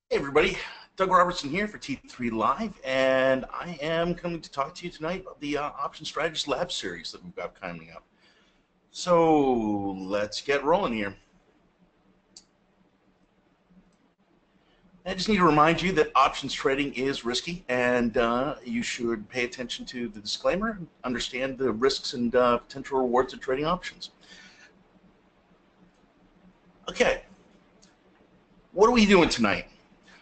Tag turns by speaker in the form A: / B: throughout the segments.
A: Hey everybody, Doug Robertson here for T3 Live, and I am coming to talk to you tonight about the Option Strategist Lab series that we've got coming up. So let's get rolling here. I just need to remind you that options trading is risky, and you should pay attention to the disclaimer, understand the risks and potential rewards of trading options. Okay, what are we doing tonight?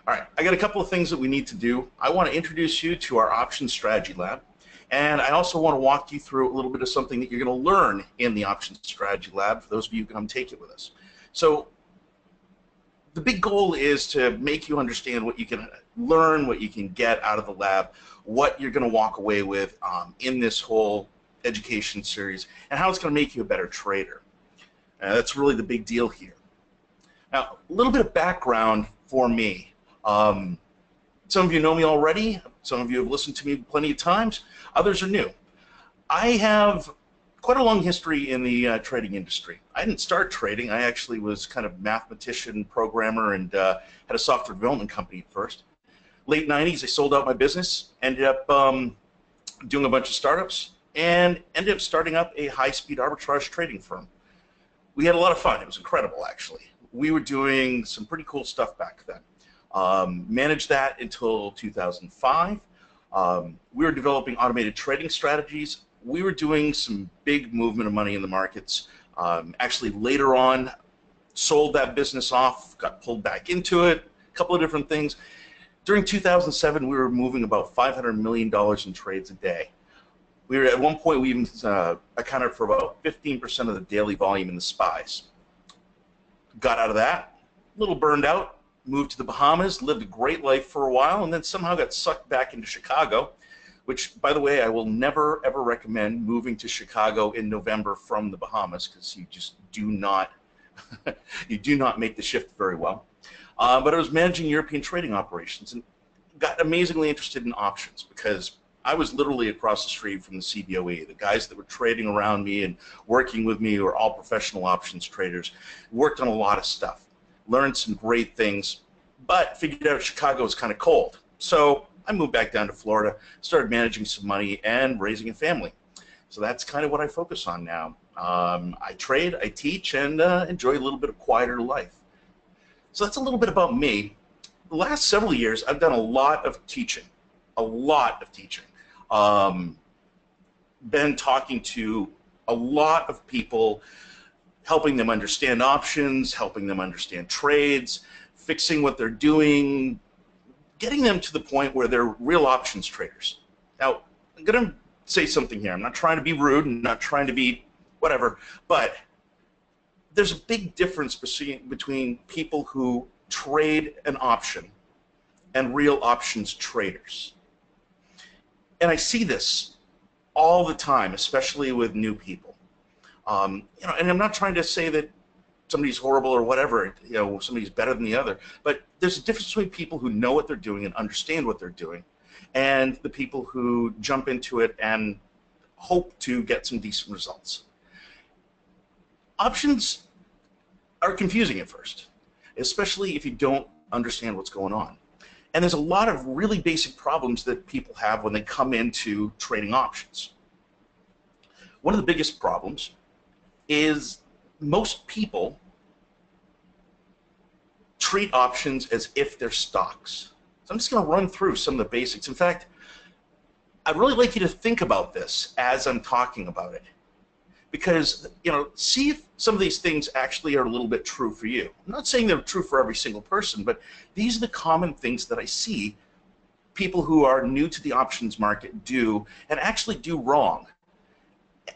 A: All right, I got a couple of things that we need to do. I want to introduce you to our Options Strategy Lab, and I also want to walk you through a little bit of something that you're going to learn in the Options Strategy Lab for those of you who come take it with us. So the big goal is to make you understand what you can learn, what you can get out of the lab, what you're going to walk away with in this whole education series, and how it's going to make you a better trader. That's really the big deal here. Now, a little bit of background for me. Some of you know me already. Some of you have listened to me plenty of times. Others are new. I have quite a long history in the trading industry. I didn't start trading. I actually was kind of mathematician, programmer, and had a software development company first. Late 90s, I sold out my business, ended up doing a bunch of startups, and ended up starting up a high-speed arbitrage trading firm. We had a lot of fun. It was incredible, actually. We were doing some pretty cool stuff back then. Managed that until 2005. We were developing automated trading strategies. We were doing some big movement of money in the markets. Actually, later on, sold that business off, got pulled back into it, a couple of different things. During 2007, we were moving about $500 million in trades a day. We were at one point, we even accounted for about 15% of the daily volume in the SPYs. Got out of that, a little burned out. Moved to the Bahamas, lived a great life for a while, and then somehow got sucked back into Chicago, which, by the way, I will never, ever recommend moving to Chicago in November from the Bahamas, because you just do not, you do not make the shift very well. But I was managing European trading operations and got amazingly interested in options, because I was literally across the street from the CBOE. The guys that were trading around me and working with me were all professional options traders. Worked on a lot of stuff. Learned some great things, but figured out Chicago was kind of cold. So I moved back down to Florida, started managing some money and raising a family. So that's kind of what I focus on now. I trade, I teach, and enjoy a little bit of quieter life. So that's a little bit about me. The last several years, I've done a lot of teaching, been talking to a lot of people, helping them understand options, helping them understand trades, fixing what they're doing, getting them to the point where they're real options traders. Now, I'm going to say something here. I'm not trying to be rude and not trying to be whatever, but there's a big difference between people who trade an option and real options traders. And I see this all the time, especially with new people. You know, and I'm not trying to say that somebody's horrible or whatever, you know, somebody's better than the other, but there's a difference between people who know what they're doing and understand what they're doing, and the people who jump into it and hope to get some decent results. Options are confusing at first, especially if you don't understand what's going on. And there's a lot of really basic problems that people have when they come into trading options. One of the biggest problems is most people treat options as if they're stocks. So I'm just going to run through some of the basics. In fact, I'd really like you to think about this as I'm talking about it, because, you know, see if some of these things actually are a little bit true for you. I'm not saying they're true for every single person, but these are the common things that I see people who are new to the options market do and actually do wrong.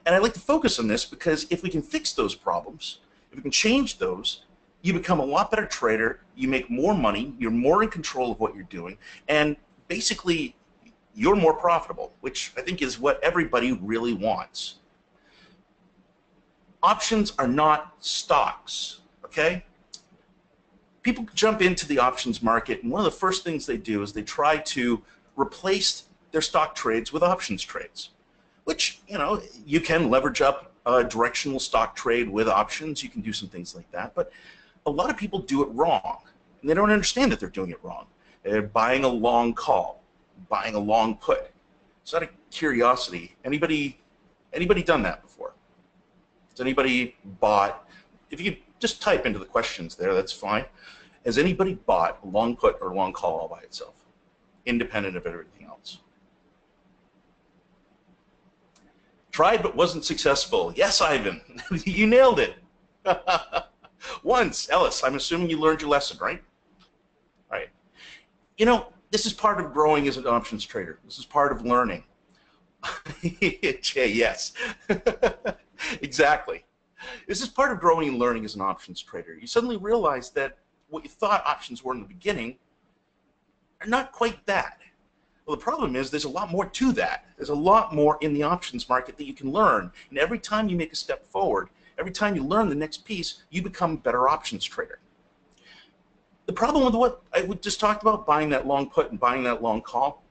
A: And I like to focus on this because if we can fix those problems, if we can change those, you become a lot better trader, you make more money, you're more in control of what you're doing, and basically you're more profitable, which I think is what everybody really wants. Options are not stocks, okay? People jump into the options market, and one of the first things they do is they try to replace their stock trades with options trades, which, you know, you can leverage up a directional stock trade with options. You can do some things like that, but a lot of people do it wrong. and they don't understand that they're doing it wrong. They're buying a long call, buying a long put. It's out of curiosity. Anybody done that before? Has anybody bought? If you could just type into the questions there, that's fine. Has anybody bought a long put or long call all by itself, independent of everything else? Tried but wasn't successful. Yes, Ivan, you nailed it. Once, Ellis, I'm assuming you learned your lesson, right? Right. You know, this is part of growing as an options trader. This is part of learning. Jay, yes. Exactly. This is part of growing and learning as an options trader. You suddenly realize that what you thought options were in the beginning are not quite that. Well, the problem is there's a lot more to that. There's a lot more in the options market that you can learn. And every time you make a step forward, every time you learn the next piece, you become a better options trader. The problem with what I just talked about, buying that long put and buying that long call,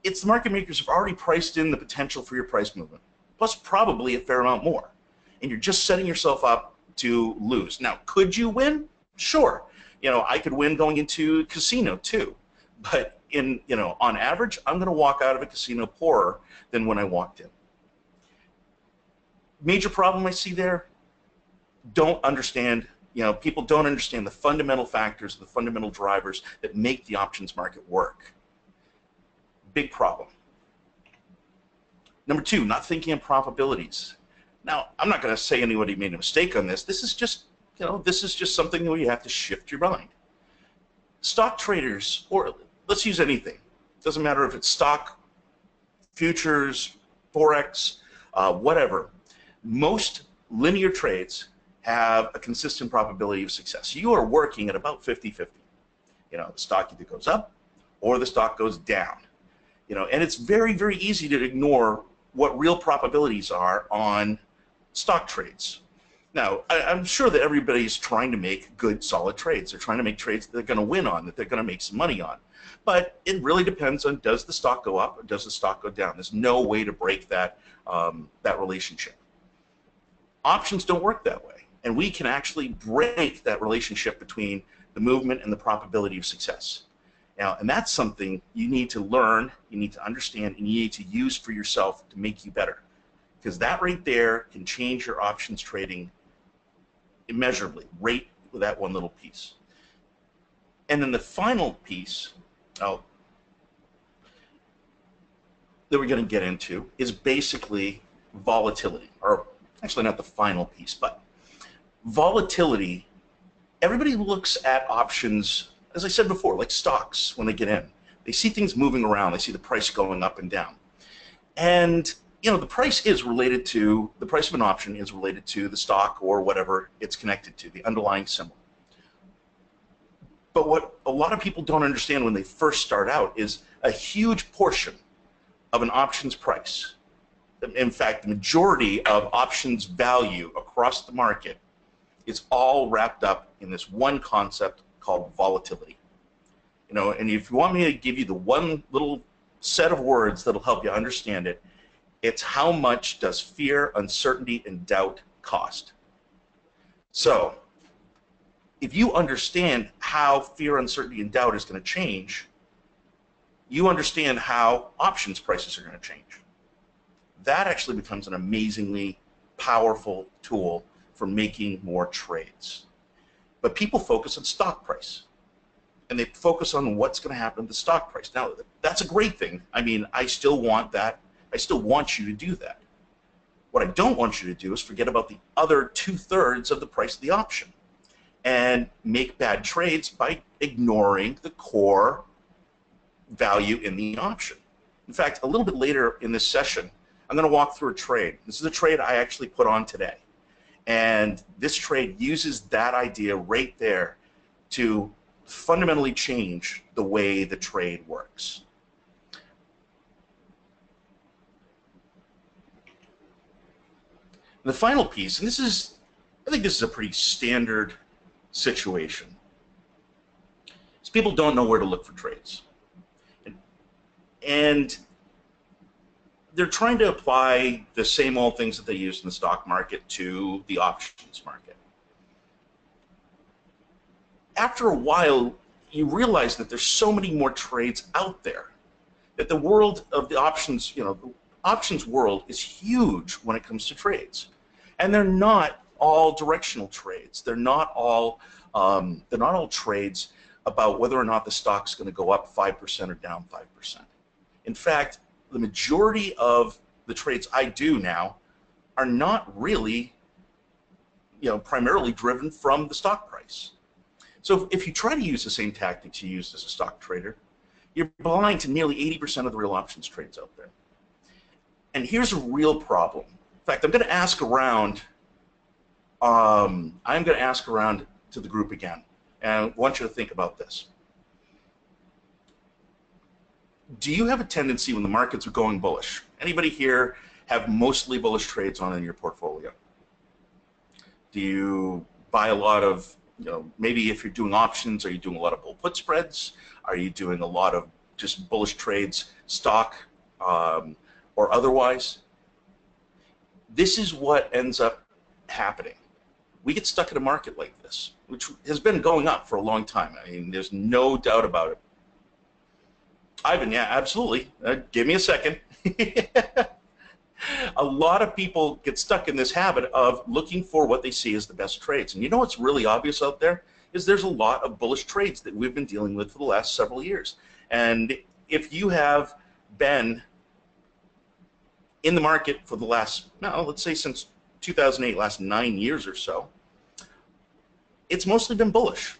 A: it's the market makers have already priced in the potential for your price movement, plus probably a fair amount more. And you're just setting yourself up to lose. Now, could you win? Sure. You know, I could win going into casino too. But on average, I'm going to walk out of a casino poorer than when I walked in. Major problem I see there, don't understand, people don't understand the fundamental factors, the fundamental drivers that make the options market work. Big problem. Number two, not thinking in probabilities. Now, I'm not going to say anybody made a mistake on this. This is just, this is just something where you have to shift your mind. Stock traders, or let's use anything. Doesn't matter if it's stock, futures, forex, whatever. Most linear trades have a consistent probability of success. You are working at about 50-50. The stock either goes up or the stock goes down. And it's very, very easy to ignore what real probabilities are on stock trades. Now, I'm sure that everybody's trying to make good, solid trades. They're trying to make trades that they're going to win on, that they're going to make some money on. But it really depends on, does the stock go up or does the stock go down? There's no way to break that, that relationship. Options don't work that way. And we can actually break that relationship between the movement and the probability of success. Now, and that's something you need to learn, you need to understand, and you need to use for yourself to make you better. Because that right there can change your options trading immeasurably, right with that one little piece. And then the final piece that we're going to get into is basically volatility, or actually not the final piece, but volatility. Everybody looks at options, as I said before, like stocks when they get in. They see things moving around. They see the price going up and down. And the price is related to, the price of an option is related to the stock or whatever it's connected to, the underlying symbol. But what a lot of people don't understand when they first start out is a huge portion of an option's price, in fact, the majority of options value across the market, is all wrapped up in this one concept called volatility. And if you want me to give you the one little set of words that'll help you understand it, it's how much does fear, uncertainty, and doubt cost. So if you understand how fear, uncertainty, and doubt is going to change, you understand how options prices are going to change. That actually becomes an amazingly powerful tool for making more trades. But people focus on stock price, and they focus on what's going to happen to the stock price. Now, that's a great thing. I mean, I still want that. I still want you to do that. What I don't want you to do is forget about the other 2/3 of the price of the option and make bad trades by ignoring the core value in the option. In fact, a little bit later in this session, I'm going to walk through a trade. This is a trade I actually put on today. And this trade uses that idea right there to fundamentally change the way the trade works. The final piece, and I think this is a pretty standard situation, is people don't know where to look for trades. And they're trying to apply the same old things that they use in the stock market to the options market. after a while, you realize that there's so many more trades out there, that the world of the options, the options world is huge when it comes to trades. And they're not all directional trades. They're not all trades about whether or not the stock's going to go up 5% or down 5%. In fact, the majority of the trades I do now are not really, primarily driven from the stock price. So if you try to use the same tactics you used as a stock trader, you're blind to nearly 80% of the real options trades out there. And here's a real problem. In fact, I'm going to ask around. To the group again, and I want you to think about this. Do you have a tendency when the markets are going bullish? Anybody here have mostly bullish trades on in your portfolio? Do you buy a lot of, maybe if you're doing options, are you doing a lot of bull put spreads? Are you doing a lot of just bullish trades, stock or otherwise? This is what ends up happening. We get stuck in a market like this, which has been going up for a long time. I mean, there's no doubt about it. Ivan, yeah, absolutely. Give me a second. A lot of people get stuck in this habit of looking for what they see as the best trades. And you know what's really obvious out there is there's a lot of bullish trades that we've been dealing with for the last several years. And if you have been in the market for the last, let's say since 2008, last 9 years or so, it's mostly been bullish.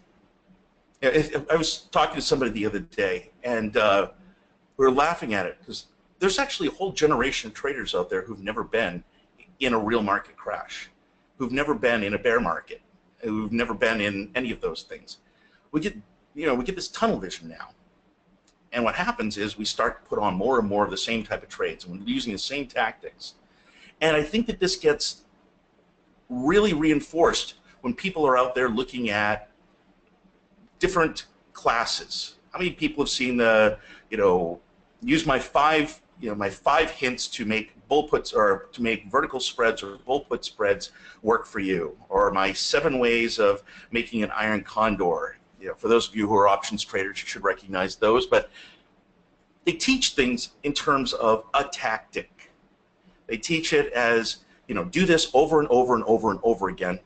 A: I was talking to somebody the other day, and we were laughing at it because there's actually a whole generation of traders out there who've never been in a real market crash, who've never been in a bear market, who've never been in any of those things. We get this tunnel vision now, and what happens is we start to put on more and more of the same type of trades, and we're using the same tactics. And I think that this gets really reinforced when people are out there looking at different classes. How many people have seen the, use my five hints to make bull puts or to make vertical spreads or bull put spreads work for you, or my 7 ways of making an iron condor. For those of you who are options traders, you should recognize those. But they teach things in terms of a tactic. They teach it as, do this over and over and over and over again,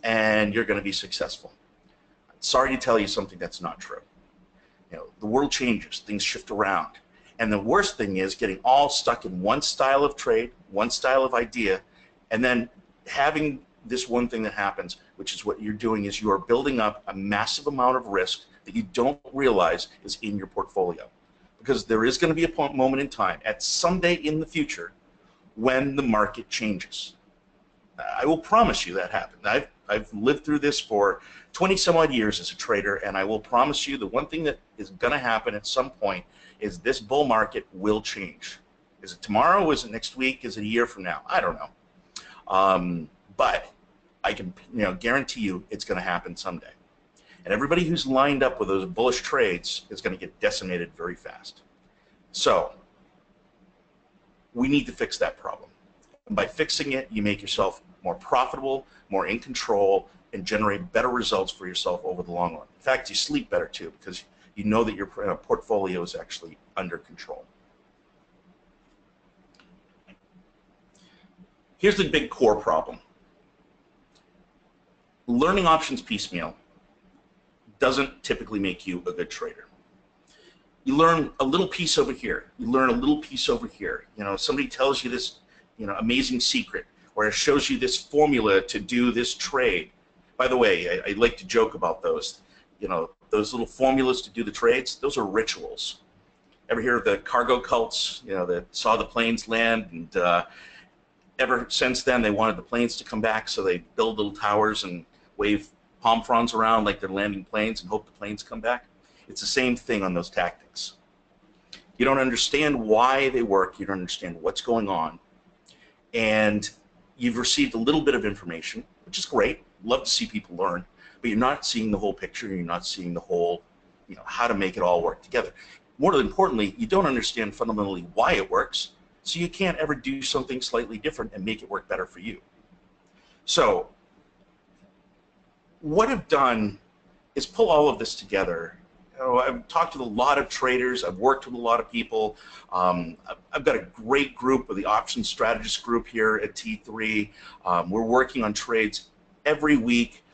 A: and you're going to be successful. Sorry to tell you something that's not true. The world changes, things shift around, and the worst thing is getting all stuck in one style of trade, one style of idea, and then having this one thing that happens, which is what you're doing is you are building up a massive amount of risk that you don't realize is in your portfolio. Because there is going to be a moment in time, at some day in the future, when the market changes. I will promise you that happened. I've lived through this for 20 some odd years as a trader, and I will promise you the one thing that is going to happen at some point is this bull market will change. Is it tomorrow? Is it next week? Is it a year from now? I don't know. But I can guarantee you it's going to happen someday. And everybody who's lined up with those bullish trades is going to get decimated very fast. So we need to fix that problem. And by fixing it, you make yourself more profitable, more in control, and generate better results for yourself over the long run. In fact, you sleep better too because you know that your portfolio is actually under control. Here's the big core problem. Learning options piecemeal doesn't typically make you a good trader. You learn a little piece over here. You learn a little piece over here. Somebody tells you this, amazing secret, or it shows you this formula to do this trade. By the way, I like to joke about those. Those little formulas to do the trades, those are rituals. Ever hear of the cargo cults, that saw the planes land, and ever since then they wanted the planes to come back, so they build little towers and wave palm fronds around like they're landing planes and hope the planes come back? It's the same thing on those tactics. You don't understand why they work, you don't understand what's going on, and you've received a little bit of information, which is great. Love to see people learn, but you're not seeing the whole picture, you're not seeing the whole, how to make it all work together. More importantly, you don't understand fundamentally why it works, so you can't ever do something slightly different and make it work better for you. So what I've done is pull all of this together. I've talked with a lot of traders. I've worked with a lot of people. I've got a great group of the options strategist group here at T3. We're working on trades every week,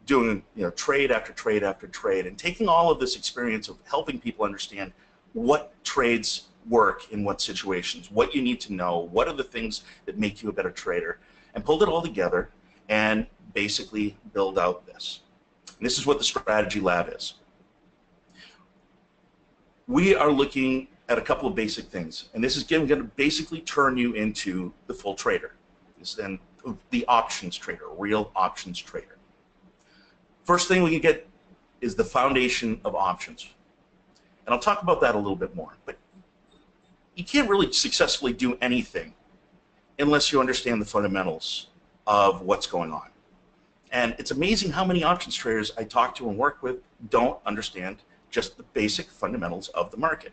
A: doing trade after trade after trade, and taking all of this experience of helping people understand what trades work in what situations, what you need to know, what are the things that make you a better trader, and pulled it all together and basically build out this. And this is what the Strategy Lab is. We are looking at a couple of basic things, and this is going to basically turn you into the full trader, and the options trader, real options trader. First thing we can get is the foundation of options, and I'll talk about that a little bit more. But you can't really successfully do anything unless you understand the fundamentals of what's going on. And it's amazing how many options traders I talk to and work with don't understand just the basic fundamentals of the market.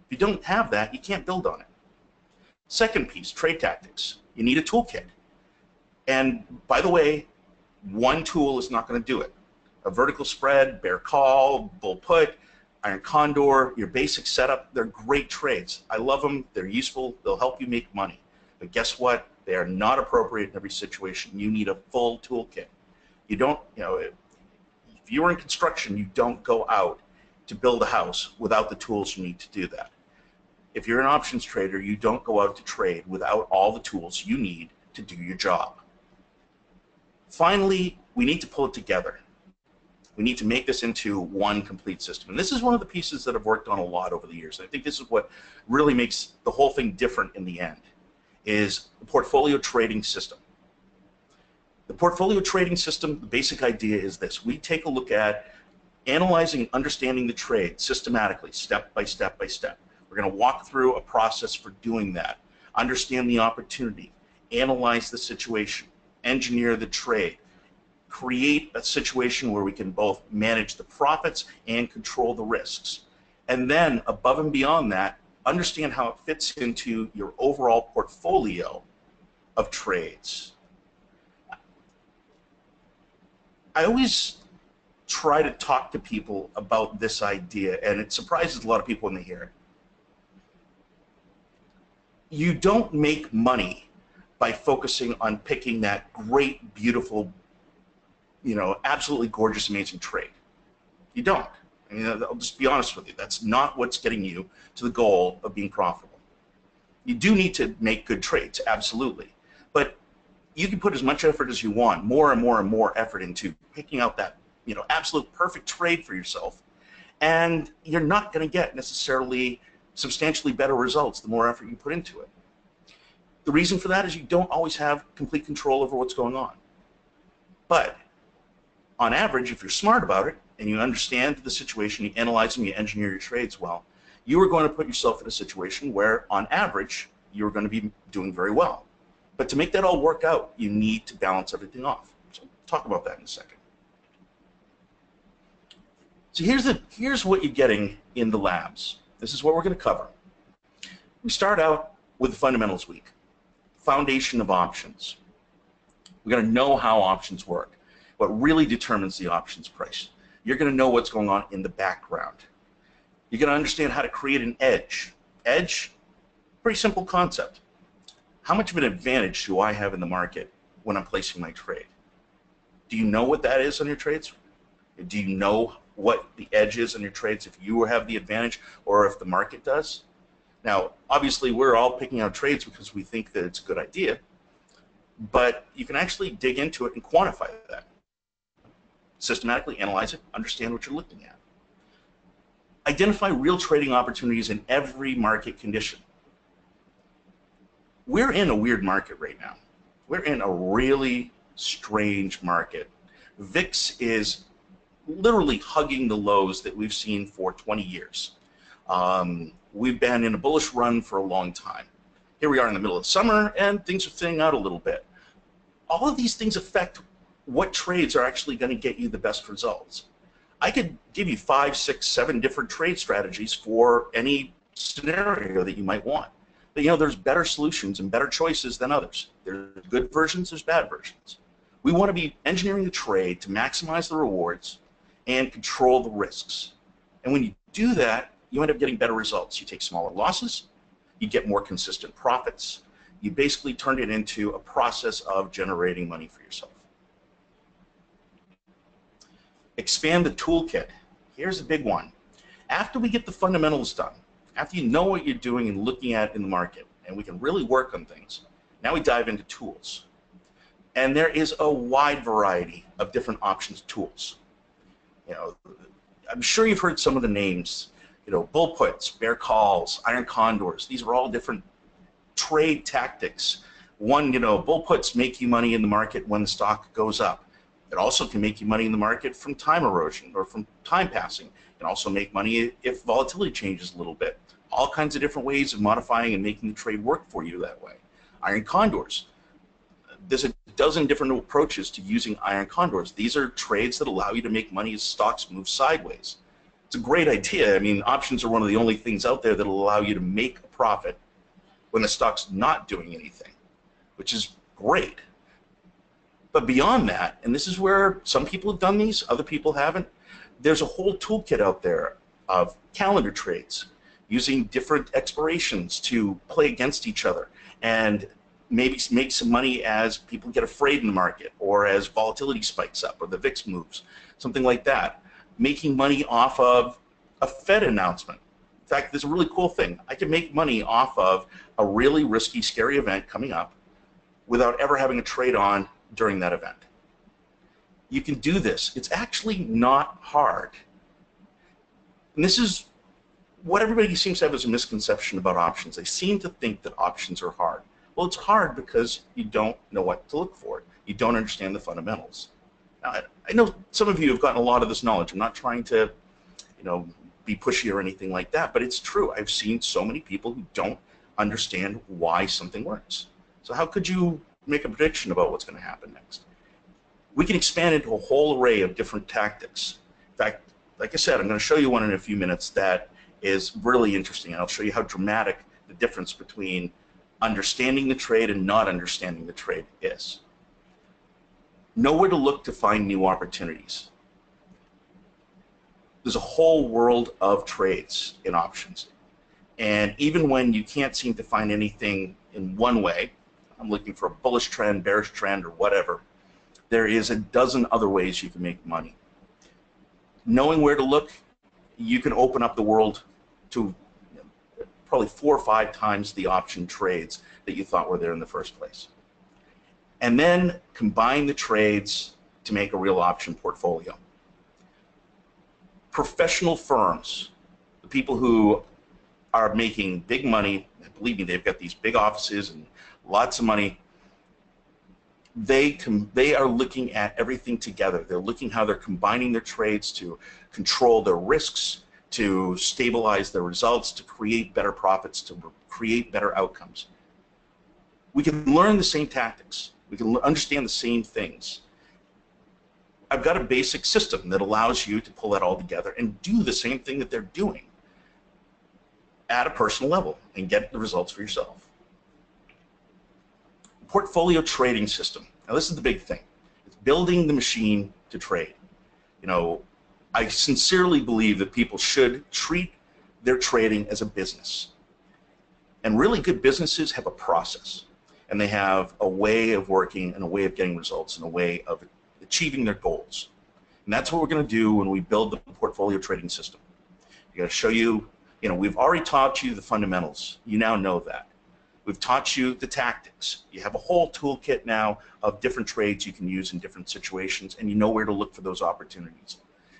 A: If you don't have that, you can't build on it. Second piece, trade tactics. You need a toolkit. And by the way, one tool is not going to do it. A vertical spread, bear call, bull put, iron condor, your basic setup, they're great trades. I love them. They're useful. They'll help you make money. But guess what? They are not appropriate in every situation. You need a full toolkit. You don't, if you're in construction, you don't go out to build a house without the tools you need to do that. If you're an options trader, you don't go out to trade without all the tools you need to do your job. Finally, we need to pull it together. We need to make this into one complete system. And this is one of the pieces that I've worked on a lot over the years. I think this is what really makes the whole thing different in the end, is the portfolio trading system. The portfolio trading system, the basic idea is this. We take a look at analyzing and understanding the trade systematically, step by step by step. We're going to walk through a process for doing that, understand the opportunity, analyze the situation, engineer the trade, create a situation where we can both manage the profits and control the risks. And then, above and beyond that, understand how it fits into your overall portfolio of trades. I always try to talk to people about this idea, and it surprises a lot of people when they hear it. You don't make money by focusing on picking that great, beautiful, absolutely gorgeous, amazing trade. You don't. I mean, I'll just be honest with you. That's not what's getting you to the goal of being profitable. You do need to make good trades, absolutely. But you can put as much effort as you want, more and more and more effort into picking out that absolute perfect trade for yourself, and you're not going to get necessarily substantially better results the more effort you put into it. The reason for that is you don't always have complete control over what's going on. But on average, if you're smart about it and you understand the situation, you analyze them, you engineer your trades well, you are going to put yourself in a situation where, on average, you're going to be doing very well. But to make that all work out, you need to balance everything off. So we'll talk about that in a second. So here's what you're getting in the labs. This is what we're going to cover. We start out with the fundamentals week, foundation of options. We're going to know how options work, what really determines the options price. You're going to know what's going on in the background. You're going to understand how to create an edge. Edge, pretty simple concept. How much of an advantage do I have in the market when I'm placing my trade? Do you know what that is on your trades? Do you know what the edge is on your trades if you have the advantage or if the market does? Now, obviously, we're all picking out trades because we think that it's a good idea, but you can actually dig into it and quantify that. Systematically analyze it, understand what you're looking at. Identify real trading opportunities in every market condition. We're in a weird market right now. We're in a really strange market. VIX is literally hugging the lows that we've seen for 20 years. We've been in a bullish run for a long time. Here we are in the middle of summer, and things are thinning out a little bit. All of these things affect what trades are actually going to get you the best results. I could give you 5, 6, 7 different trade strategies for any scenario that you might want. But there's better solutions and better choices than others. There's good versions, there's bad versions. We want to be engineering the trade to maximize the rewards and control the risks. And when you do that, you end up getting better results. You take smaller losses, you get more consistent profits. You basically turn it into a process of generating money for yourself. Expand the toolkit. Here's a big one. After we get the fundamentals done, after you know what you're doing and looking at in the market, and we can really work on things, now we dive into tools. And there is a wide variety of different options tools. You know, I'm sure you've heard some of the names, you know, bull puts, bear calls, iron condors. These are all different trade tactics. One, you know, bull puts make you money in the market when the stock goes up. It also can make you money in the market from time erosion or from time passing. It can also make money if volatility changes a little bit. All kinds of different ways of modifying and making the trade work for you that way. Iron condors. There's a dozen different approaches to using iron condors. These are trades that allow you to make money as stocks move sideways. It's a great idea. I mean, options are one of the only things out there that will allow you to make a profit when the stock's not doing anything, which is great. But beyond that, and this is where some people have done these, other people haven't, there's a whole toolkit out there of calendar trades using different expirations to play against each other and maybe make some money as people get afraid in the market or as volatility spikes up or the VIX moves, something like that. Making money off of a Fed announcement. In fact, there's a really cool thing. I can make money off of a really risky, scary event coming up without ever having a trade on during that event. You can do this. It's actually not hard. And this is what everybody seems to have as a misconception about options. They seem to think that options are hard. Well, it's hard because you don't know what to look for. You don't understand the fundamentals. Now, I know some of you have gotten a lot of this knowledge. I'm not trying to, you know, be pushy or anything like that, but it's true. I've seen so many people who don't understand why something works. So how could you make a prediction about what's going to happen next? We can expand into a whole array of different tactics. In fact, like I said, I'm going to show you one in a few minutes that is really interesting. I'll show you how dramatic the difference between understanding the trade and not understanding the trade is. Know where to look to find new opportunities. There's a whole world of trades in options. And even when you can't seem to find anything in one way, I'm looking for a bullish trend, bearish trend, or whatever, there is a dozen other ways you can make money. Knowing where to look, you can open up the world to probably 4 or 5 times the option trades that you thought were there in the first place. And then combine the trades to make a real option portfolio. Professional firms, the people who are making big money, believe me, they've got these big offices and lots of money, they are looking at everything together. They're looking how they're combining their trades to control their risks, to stabilize their results, to create better profits, to create better outcomes. We can learn the same tactics. We can understand the same things. I've got a basic system that allows you to pull that all together and do the same thing that they're doing at a personal level and get the results for yourself. Portfolio trading system. Now this is the big thing. It's building the machine to trade. You know, I sincerely believe that people should treat their trading as a business. And really good businesses have a process. And they have a way of working and a way of getting results and a way of achieving their goals. And that's what we're going to do when we build the portfolio trading system. I'm going to show you, you know, we've already taught you the fundamentals. You now know that. We've taught you the tactics. You have a whole toolkit now of different trades you can use in different situations, and you know where to look for those opportunities.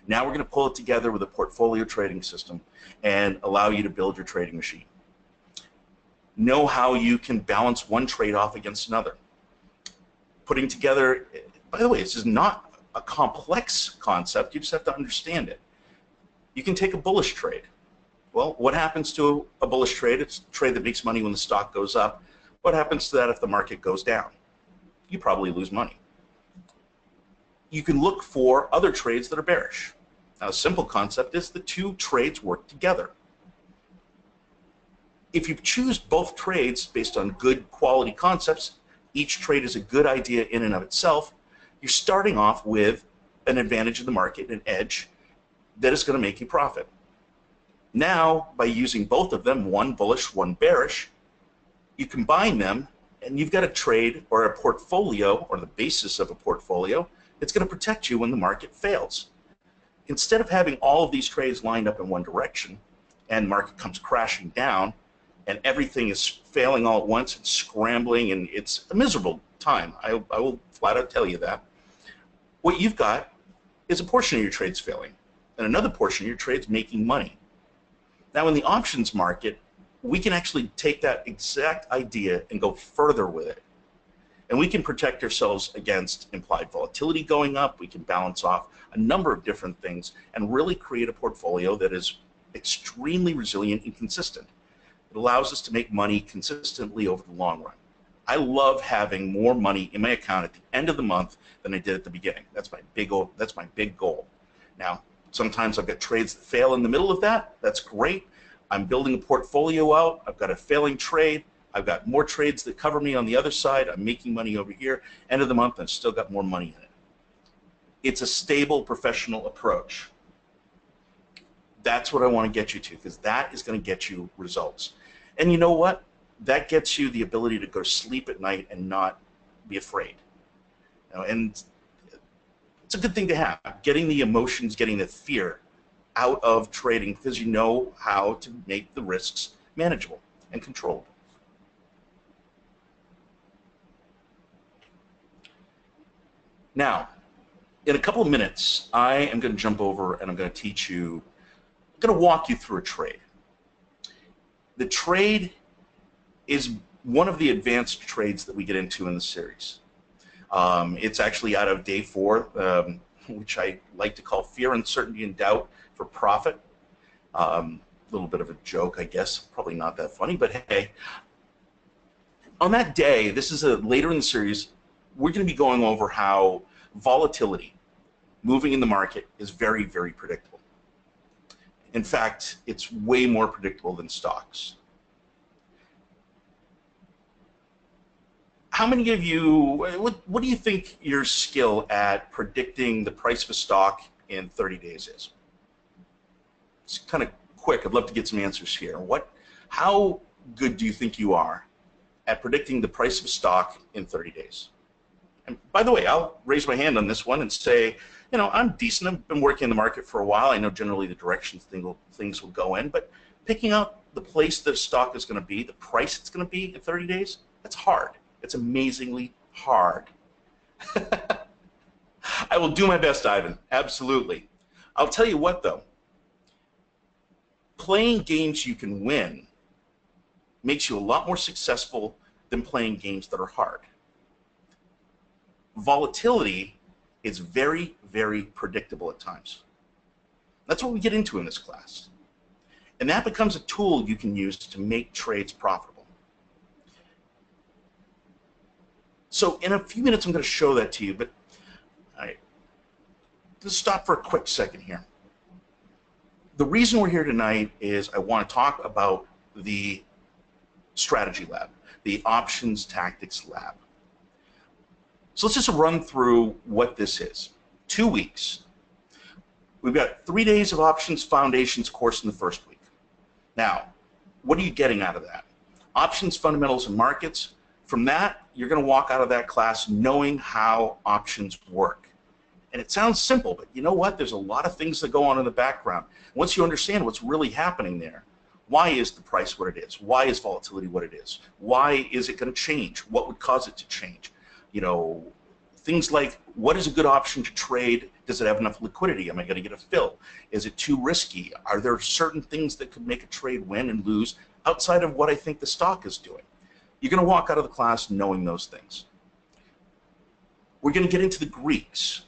A: Now we're going to pull it together with a portfolio trading system and allow you to build your trading machine. Know how you can balance one trade off against another. Putting together, by the way, this is not a complex concept. You just have to understand it. You can take a bullish trade. Well, what happens to a bullish trade? It's a trade that makes money when the stock goes up. What happens to that if the market goes down? You probably lose money. You can look for other trades that are bearish. Now, a simple concept is the two trades work together. If you choose both trades based on good quality concepts, each trade is a good idea in and of itself, you're starting off with an advantage of the market, an edge, that is going to make you profit. Now, by using both of them, one bullish, one bearish, you combine them and you've got a trade or a portfolio, or the basis of a portfolio, that's going to protect you when the market fails. Instead of having all of these trades lined up in one direction and market comes crashing down and everything is failing all at once and scrambling, and it's a miserable time, I will flat out tell you that. What you've got is a portion of your trades failing and another portion of your trades making money. Now in the options market, we can actually take that exact idea and go further with it. And we can protect ourselves against implied volatility going up. We can balance off a number of different things and really create a portfolio that is extremely resilient and consistent. It allows us to make money consistently over the long run. I love having more money in my account at the end of the month than I did at the beginning. That's my big goal. Now, sometimes I've got trades that fail in the middle of that. That's great. I'm building a portfolio out. I've got a failing trade. I've got more trades that cover me on the other side. I'm making money over here. End of the month, I've still got more money in it. It's a stable, professional approach. That's what I want to get you to, because that is going to get you results. And you know what? That gets you the ability to go to sleep at night and not be afraid. You know, and it's a good thing to have. Getting the emotions, getting the fear out of trading, because you know how to make the risks manageable and controlled. Now, in a couple of minutes, I am going to jump over and I'm going to teach you, I'm going to walk you through a trade. The trade is one of the advanced trades that we get into in the series. It's actually out of day 4, which I like to call fear, uncertainty, and doubt for profit. A little bit of a joke, I guess. Probably not that funny, but hey. On that day, this is later in the series, we're going to be going over how volatility moving in the market is very, very predictable. In fact, it's way more predictable than stocks. How many of you, what do you think your skill at predicting the price of a stock in 30 days is? It's kind of quick. I'd love to get some answers here. How good do you think you are at predicting the price of a stock in 30 days? And by the way, I'll raise my hand on this one and say, you know, I'm decent. I've been working in the market for a while. I know generally the direction things will go in, but picking out the place that a stock is going to be, the price it's going to be in 30 days, that's hard. It's amazingly hard. I will do my best, Ivan. Absolutely. I'll tell you what, though. Playing games you can win makes you a lot more successful than playing games that are hard. Volatility is very, very predictable at times. That's what we get into in this class. And that becomes a tool you can use to make trades profitable. So in a few minutes, I'm going to show that to you, but let's stop for a quick second here. The reason we're here tonight is I want to talk about the strategy lab, the options tactics lab. So let's just run through what this is. 2 weeks. We've got 3 days of options foundations course in the first week. Now, what are you getting out of that? Options fundamentals and markets. From that, you're going to walk out of that class knowing how options work. And it sounds simple, but you know what? There's a lot of things that go on in the background. Once you understand what's really happening there, why is the price what it is? Why is volatility what it is? Why is it going to change? What would cause it to change? You know, things like, what is a good option to trade? Does it have enough liquidity? Am I going to get a fill? Is it too risky? Are there certain things that could make a trade win and lose outside of what I think the stock is doing? You're going to walk out of the class knowing those things. We're going to get into the Greeks.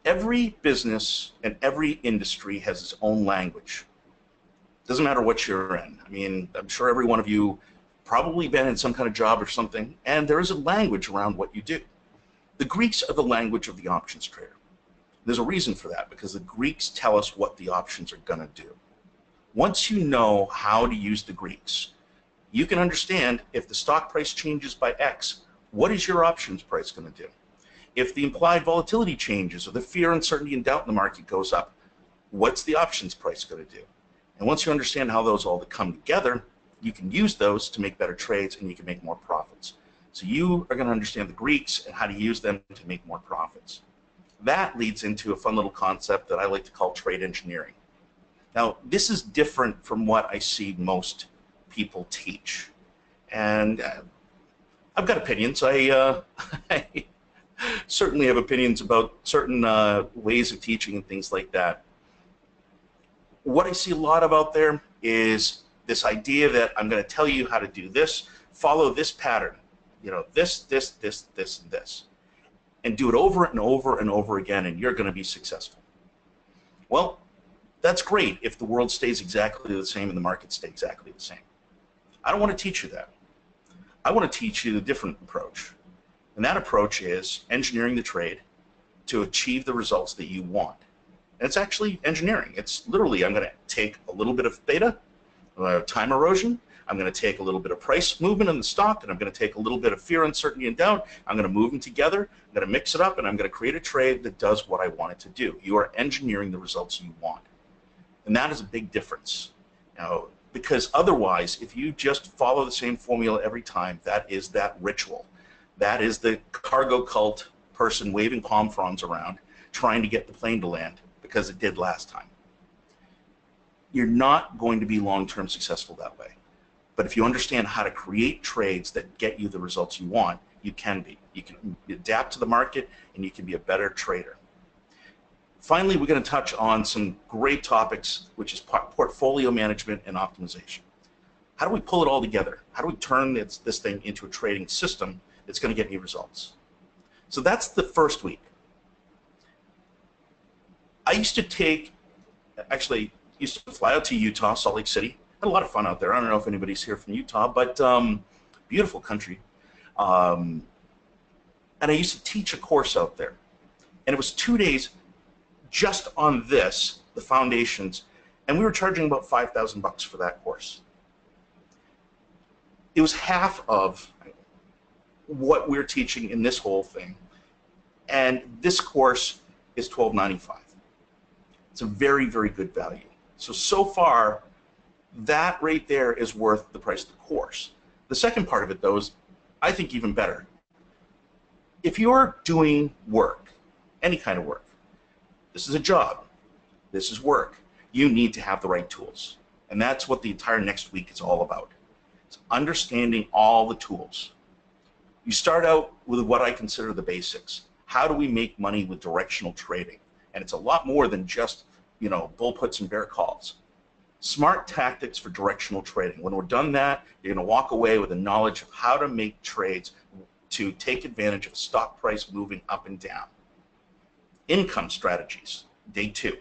A: Every business and every industry has its own language. Doesn't matter what you're in. I mean, I'm sure every one of you probably been in some kind of job or something, and there is a language around what you do. The Greeks are the language of the options trader. There's a reason for that, because the Greeks tell us what the options are going to do. Once you know how to use the Greeks, you can understand if the stock price changes by X, what is your options price going to do? If the implied volatility changes or the fear, uncertainty, and doubt in the market goes up, what's the options price going to do? And once you understand how those all come together, you can use those to make better trades and you can make more profits. So you are going to understand the Greeks and how to use them to make more profits. That leads into a fun little concept that I like to call trade engineering. Now, this is different from what I see most people teach. And I've got opinions. I certainly have opinions about certain ways of teaching and things like that. What I see a lot of out there is this idea that I'm going to tell you how to do this, follow this pattern, you know, this, and this, and do it over and over and over again, and you're going to be successful. Well, that's great if the world stays exactly the same and the markets stay exactly the same. I don't want to teach you that. I want to teach you a different approach. And that approach is engineering the trade to achieve the results that you want. And it's actually engineering. It's literally, I'm going to take a little bit of theta, time erosion, I'm going to take a little bit of price movement in the stock, and I'm going to take a little bit of fear, uncertainty, and doubt. I'm going to move them together, I'm going to mix it up, and I'm going to create a trade that does what I want it to do. You are engineering the results you want. And that is a big difference. Now, because otherwise, if you just follow the same formula every time, that is that ritual. That is the cargo cult person waving palm fronds around, trying to get the plane to land because it did last time. You're not going to be long-term successful that way. But if you understand how to create trades that get you the results you want, you can be. You can adapt to the market, and you can be a better trader. Finally, we're going to touch on some great topics, which is portfolio management and optimization. How do we pull it all together? How do we turn this thing into a trading system that's going to get me results? So that's the first week. I used to fly out to Utah, Salt Lake City. Had a lot of fun out there. I don't know if anybody's here from Utah, but beautiful country. And I used to teach a course out there. And it was 2 days just on this, the foundations, and we were charging about $5,000 for that course. It was half of what we're teaching in this whole thing, and this course is $12.95. It's a very, very good value. So far, that right there is worth the price of the course. The second part of it, though, is I think even better. If you're doing work, any kind of work, this is a job, this is work, you need to have the right tools. And that's what the entire next week is all about. It's understanding all the tools. You start out with what I consider the basics. How do we make money with directional trading? And it's a lot more than just, you know, bull puts and bear calls. Smart tactics for directional trading. When we're done that, you're going to walk away with a knowledge of how to make trades to take advantage of a stock price moving up and down. Income strategies, day 2.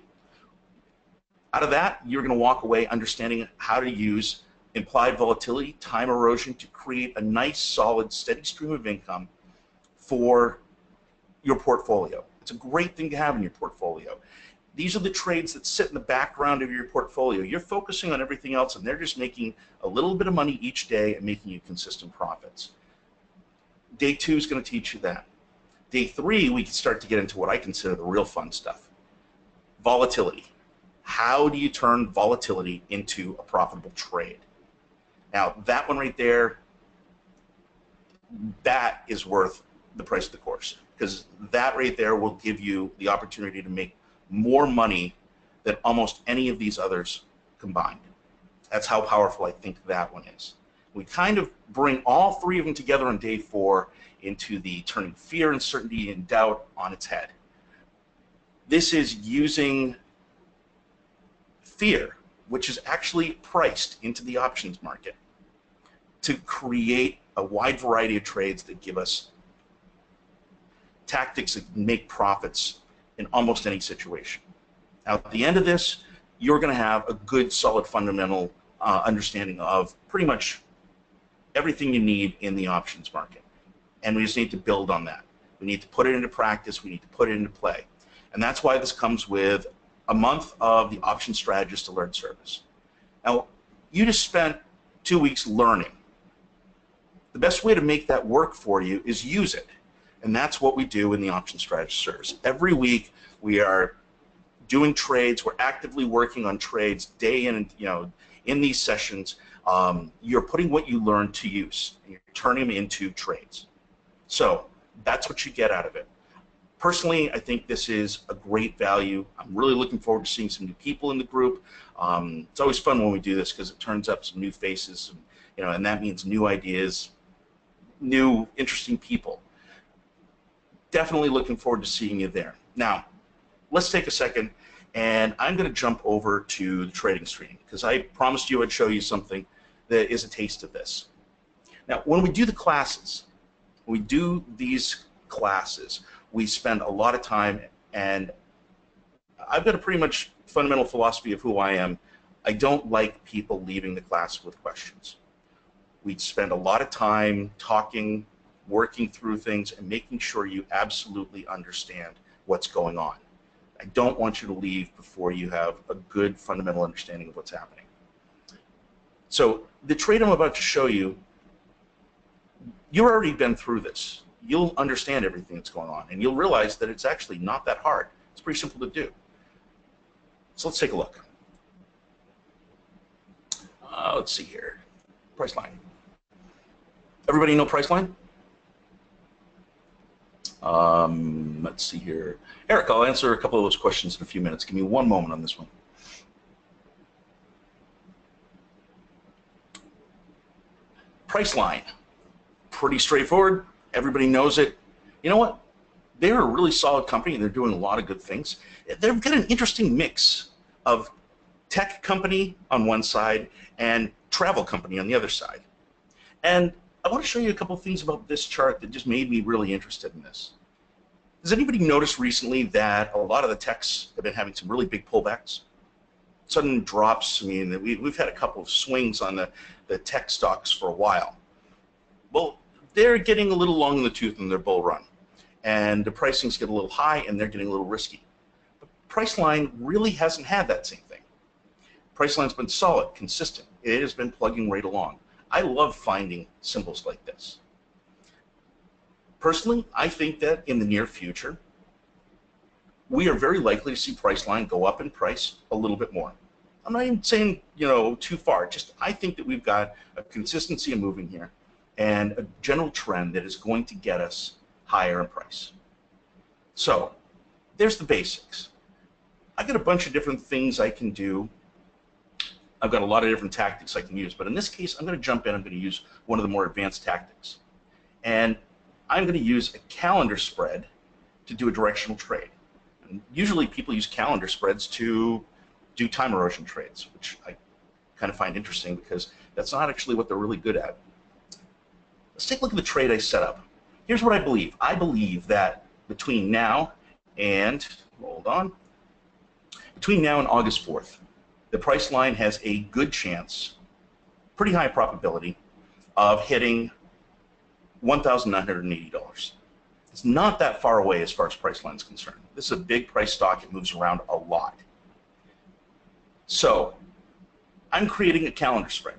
A: Out of that, you're going to walk away understanding how to use implied volatility, time erosion to create a nice, solid, steady stream of income for your portfolio. It's a great thing to have in your portfolio. These are the trades that sit in the background of your portfolio. You're focusing on everything else, and they're just making a little bit of money each day and making you consistent profits. Day 2 is going to teach you that. Day 3, we can start to get into what I consider the real fun stuff. Volatility. How do you turn volatility into a profitable trade? Now, that one right there, that is worth the price of the course, because that right there will give you the opportunity to make more money than almost any of these others combined. That's how powerful I think that one is. We kind of bring all 3 of them together on day 4 into the turning fear, uncertainty, and doubt on its head. This is using fear, which is actually priced into the options market, to create a wide variety of trades that give us tactics that make profits in almost any situation. Now, at the end of this, you're going to have a good, solid, fundamental understanding of pretty much everything you need in the options market. And we just need to build on that. We need to put it into practice. We need to put it into play. And that's why this comes with a month of the Option Strategist Alert Service. Now, you just spent 2 weeks learning. The best way to make that work for you is use it. And that's what we do in the Option Strategist Service. Every week, we are doing trades. We're actively working on trades day in and in these sessions. You're putting what you learn to use, and you're turning them into trades. So that's what you get out of it. Personally, I think this is a great value. I'm really looking forward to seeing some new people in the group. It's always fun when we do this because it turns up some new faces, and that means new ideas, new interesting people. Definitely looking forward to seeing you there. Now, let's take a second, and I'm going to jump over to the trading screen because I promised you I'd show you something that is a taste of this. Now, when we do the classes, we spend a lot of time, and I've got a pretty much fundamental philosophy of who I am. I don't like people leaving the class with questions. We spend a lot of time talking, working through things, and making sure you absolutely understand what's going on. I don't want you to leave before you have a good fundamental understanding of what's happening. So the trade I'm about to show you, you've already been through this. You'll understand everything that's going on, and you'll realize that it's actually not that hard. It's pretty simple to do. So let's take a look. Let's see here. Priceline. Everybody know Priceline? Let's see here. Eric, I'll answer a couple of those questions in a few minutes. Give me one moment on this one. Priceline. Pretty straightforward. Everybody knows it. You know what? They're a really solid company, and they're doing a lot of good things. They've got an interesting mix of tech company on one side and travel company on the other side. And I want to show you a couple of things about this chart that just made me really interested in this. Has anybody noticed recently that a lot of the techs have been having some really big pullbacks? Sudden drops. I mean, we've had a couple of swings on the tech stocks for a while. Well, they're getting a little long in the tooth in their bull run, and the pricings get a little high, and they're getting a little risky. But Priceline really hasn't had that same thing. Priceline's been solid, consistent. It has been plugging right along. I love finding symbols like this. Personally, I think that in the near future, we are very likely to see Priceline go up in price a little bit more. I'm not even saying, too far. Just I think that we've got a consistency of moving here and a general trend that is going to get us higher in price. So there's the basics. I've got a bunch of different things I can do. I've got a lot of different tactics I can use, but in this case, I'm going to jump in. I'm going to use one of the more advanced tactics. And I'm going to use a calendar spread to do a directional trade. And usually people use calendar spreads to do time erosion trades, which I kind of find interesting because that's not actually what they're really good at. Let's take a look at the trade I set up. Here's what I believe. I believe that between now and, between now and August 4th, the Priceline has a good chance, pretty high probability, of hitting $1,980. It's not that far away as far as Priceline is concerned. This is a big price stock. It moves around a lot. So I'm creating a calendar spread.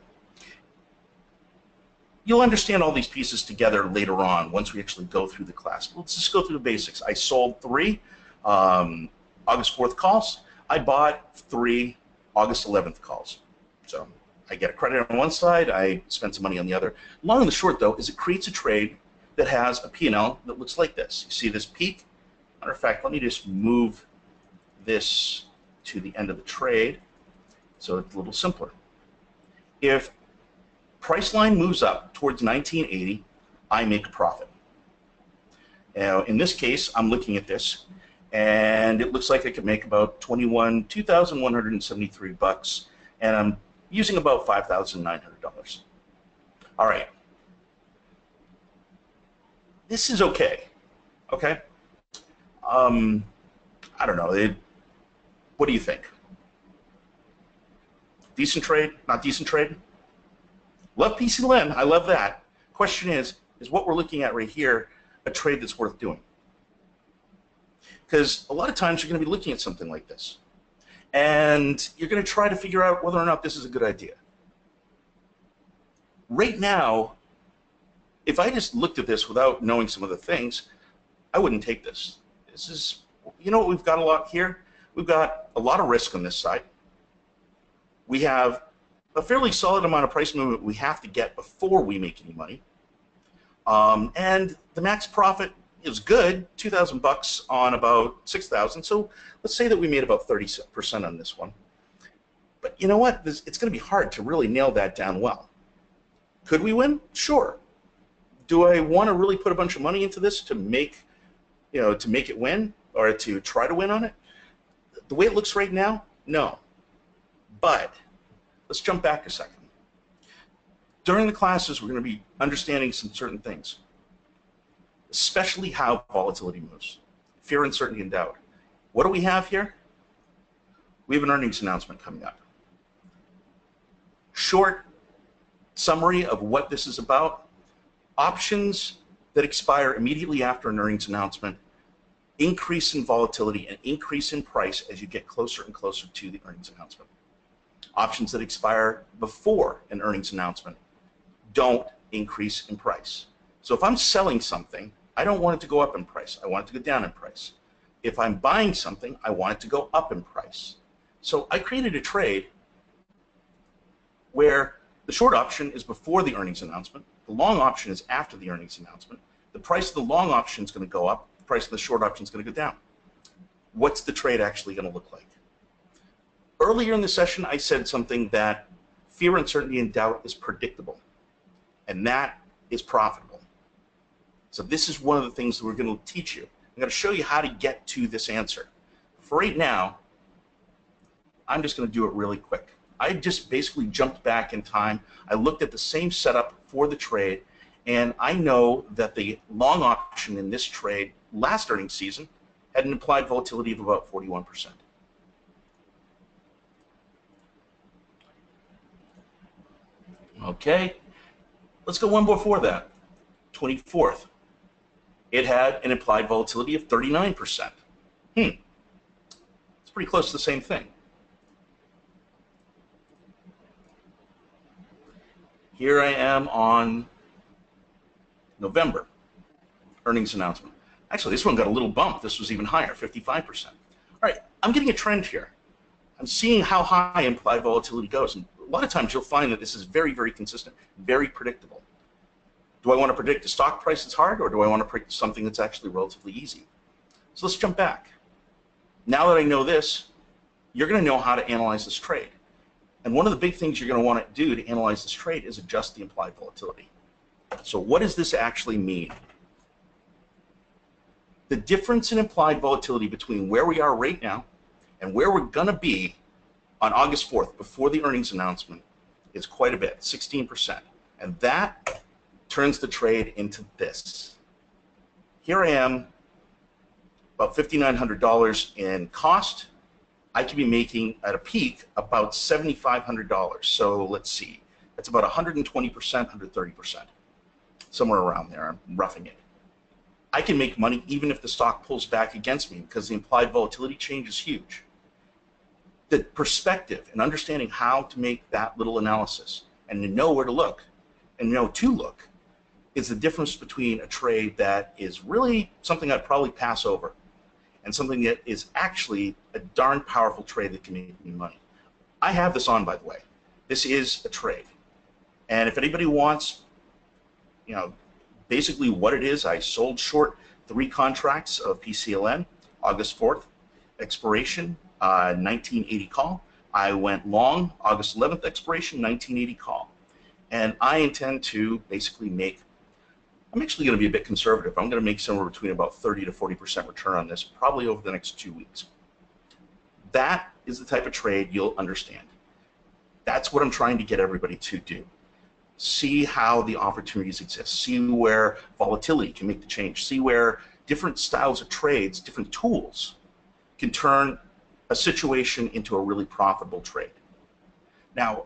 A: You'll understand all these pieces together later on once we actually go through the class. Let's just go through the basics. I sold 3 August 4th calls. I bought 3 August 11th calls. So I get a credit on one side, I spend some money on the other. Long and the short, though, is it creates a trade that has a P&L that looks like this. You see this peak? Matter of fact, let me just move this to the end of the trade so it's a little simpler. If Priceline moves up towards 1980, I make a profit. Now, in this case, I'm looking at this, and it looks like I could make about $2,173, and I'm using about $5,900. All right. This is okay. Okay. I don't know. What do you think? Decent trade? Not decent trade? Love PCLN. I love that. Question is what we're looking at right here a trade that's worth doing? Because a lot of times you're going to be looking at something like this, and you're going to try to figure out whether or not this is a good idea. Right now, if I just looked at this without knowing some of the things, I wouldn't take this. This is, you know what we've got a lot here? We've got a lot of risk on this side. We have a fairly solid amount of price movement we have to get before we make any money. And the max profit is good, 2,000 bucks on about 6,000. So let's say that we made about 30% on this one. But you know what? It's going to be hard to really nail that down well. Could we win? Sure. Do I want to really put a bunch of money into this to make, to make it win or to try to win on it? The way it looks right now, no. But let's jump back a second. During the classes, we're going to be understanding some certain things, especially how volatility moves, fear, uncertainty, and doubt. What do we have here? We have an earnings announcement coming up. Short summary of what this is about. Options that expire immediately after an earnings announcement, increase in volatility and increase in price as you get closer and closer to the earnings announcement. Options that expire before an earnings announcement don't increase in price. So if I'm selling something, I don't want it to go up in price. I want it to go down in price. If I'm buying something, I want it to go up in price. So I created a trade where the short option is before the earnings announcement, the long option is after the earnings announcement. The price of the long option is going to go up, the price of the short option is going to go down. What's the trade actually going to look like? Earlier in the session, I said something that fear, uncertainty, and doubt is predictable, and that is profitable. So this is one of the things that we're going to teach you. I'm going to show you how to get to this answer. For right now, I'm just going to do it really quick. I just basically jumped back in time. I looked at the same setup for the trade, and I know that the long option in this trade last earnings season had an implied volatility of about 41%. Okay, let's go one before that, 24th. It had an implied volatility of 39%. It's pretty close to the same thing. Here I am on November, earnings announcement. Actually, this one got a little bump. This was even higher, 55%. All right, I'm getting a trend here. I'm seeing how high implied volatility goes. And a lot of times you'll find that this is very, very consistent, very predictable. Do I want to predict the stock price that's hard, or do I want to predict something that's actually relatively easy? So let's jump back. Now that I know this, you're going to know how to analyze this trade. And one of the big things you're going to want to do to analyze this trade is adjust the implied volatility. So what does this actually mean? The difference in implied volatility between where we are right now and where we're going to be on August 4th before the earnings announcement is quite a bit, 16%. And that turns the trade into this. Here I am, about $5,900 in cost. I could be making at a peak about $7,500. So let's see, that's about 120%, 130%, somewhere around there. I'm roughing it. I can make money even if the stock pulls back against me because the implied volatility change is huge. The perspective and understanding how to make that little analysis and to know where to look and know to look is the difference between a trade that is really something I'd probably pass over and something that is actually a darn powerful trade that can make me money. I have this on, by the way. This is a trade. And if anybody wants, basically what it is, I sold short 3 contracts of PCLN, August 4th, expiration, 1980 call. I went long, August 11th expiration, 1980 call. And I intend to basically make, I'm actually going to be a bit conservative. I'm going to make somewhere between about 30 to 40% return on this, probably over the next 2 weeks. That is the type of trade you'll understand. That's what I'm trying to get everybody to do. See how the opportunities exist. See where volatility can make the change. See where different styles of trades, different tools can turn a situation into a really profitable trade. Now,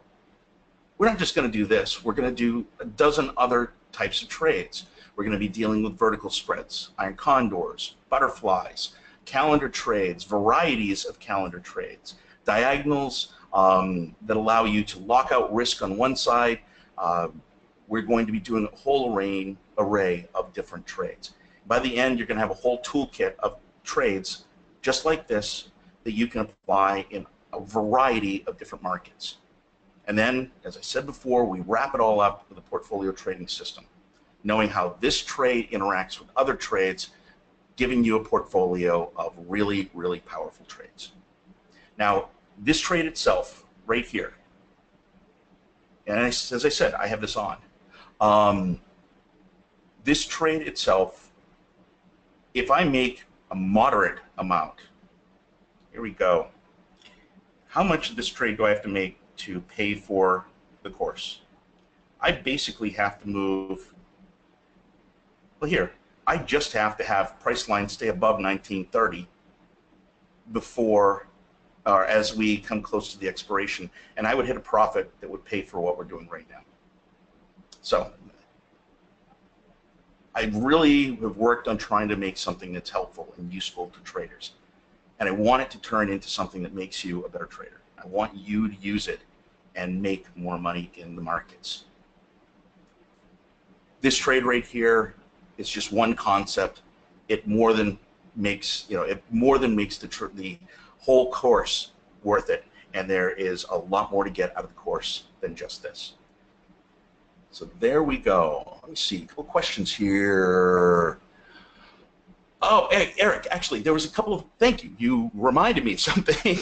A: we're not just going to do this. We're going to do a dozen other types of trades. We're going to be dealing with vertical spreads, iron condors, butterflies, calendar trades, varieties of calendar trades, diagonals that allow you to lock out risk on one side. We're going to be doing a whole array of different trades. By the end, you're going to have a whole toolkit of trades just like this that you can apply in a variety of different markets. And then, as I said before, we wrap it all up with a portfolio trading system, knowing how this trade interacts with other trades, giving you a portfolio of really, really powerful trades. Now, this trade itself, right here, and as I said, I have this on. This trade itself, if I make a moderate amount, here we go. How much of this trade do I have to make to pay for the course? I basically have to move, well here, I just have to have Priceline stay above 1930 before, or as we come close to the expiration, and I would hit a profit that would pay for what we're doing right now. So I really have worked on trying to make something that's helpful and useful to traders. And I want it to turn into something that makes you a better trader. I want you to use it and make more money in the markets. This trade right here is just one concept. It more than makes, it more than makes the whole course worth it. And there is a lot more to get out of the course than just this. So there we go. Let me see, a couple questions here. Oh, hey, Eric, actually, there was a couple of, thank you. You reminded me of something.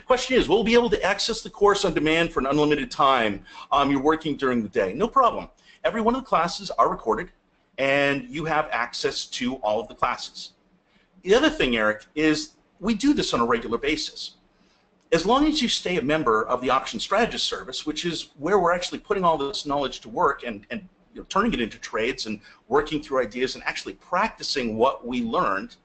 A: Question is, will we be able to access the course on demand for an unlimited time? You're working during the day. No problem. Every one of the classes are recorded, and you have access to all of the classes. The other thing, Eric, is we do this on a regular basis. As long as you stay a member of the Option Strategist service, which is where we're actually putting all this knowledge to work and turning it into trades and working through ideas and actually practicing what we learned,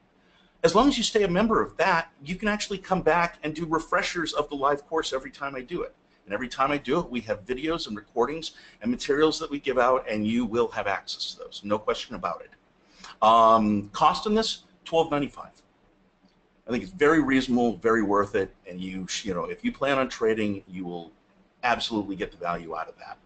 A: as long as you stay a member of that, you can actually come back and do refreshers of the live course every time I do it. And every time I do it, we have videos and recordings and materials that we give out, and you will have access to those, no question about it. Cost on this, $12.95. I think it's very reasonable, very worth it, and if you plan on trading, you will absolutely get the value out of that.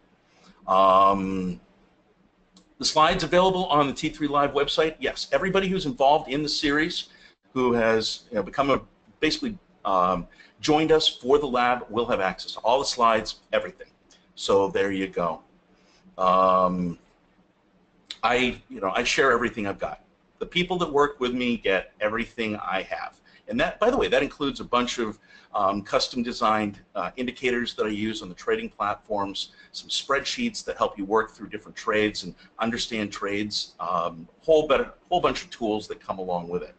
A: The slides available on the T3 Live website. Yes, everybody who's involved in the series, who has become basically joined us for the lab, will have access to all the slides, everything. So there you go. I share everything I've got. The people that work with me get everything I have. And that, by the way, that includes a bunch of custom designed indicators that I use on the trading platforms, some spreadsheets that help you work through different trades and understand trades, whole bunch of tools that come along with it.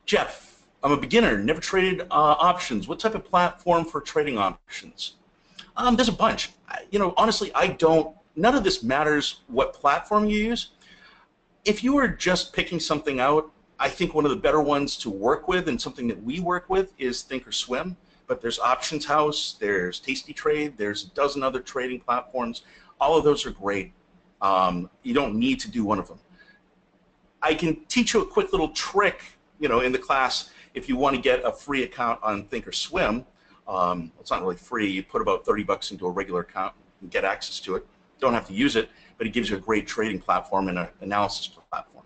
A: Jeff, I'm a beginner, never traded options. What type of platform for trading options? There's a bunch. Honestly, none of this matters what platform you use. If you are just picking something out, I think one of the better ones to work with, and something that we work with, is Thinkorswim. But there's Options House, there's Tasty Trade, there's a dozen other trading platforms. All of those are great. You don't need to do one of them. I can teach you a quick little trick, in the class if you want to get a free account on Thinkorswim. It's not really free. You put about $30 into a regular account and get access to it. Don't have to use it, but it gives you a great trading platform and an analysis platform.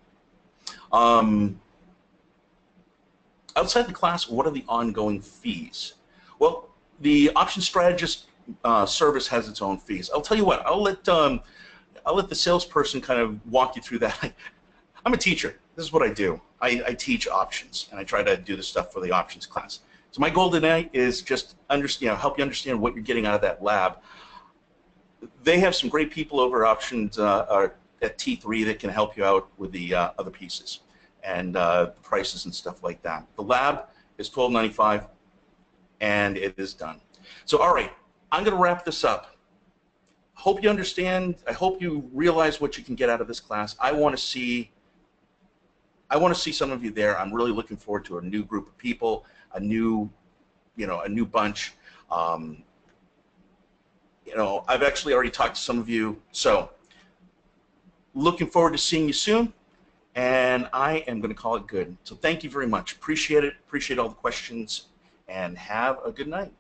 A: Outside the class, what are the ongoing fees? Well, the Option Strategist service has its own fees. I'll tell you what. I'll let the salesperson kind of walk you through that. I'm a teacher. This is what I do. I teach options, and I try to do the stuff for the options class. So my goal tonight is just help you understand what you're getting out of that lab. They have some great people over Options at T3 that can help you out with the other pieces and prices and stuff like that. The lab is $12.95, and it is done. So, all right, I'm going to wrap this up. Hope you understand. I hope you realize what you can get out of this class. I want to see some of you there. I'm really looking forward to a new group of people, a new bunch. I've actually already talked to some of you, so looking forward to seeing you soon, and I am going to call it good. So thank you very much. Appreciate it. Appreciate all the questions, and have a good night.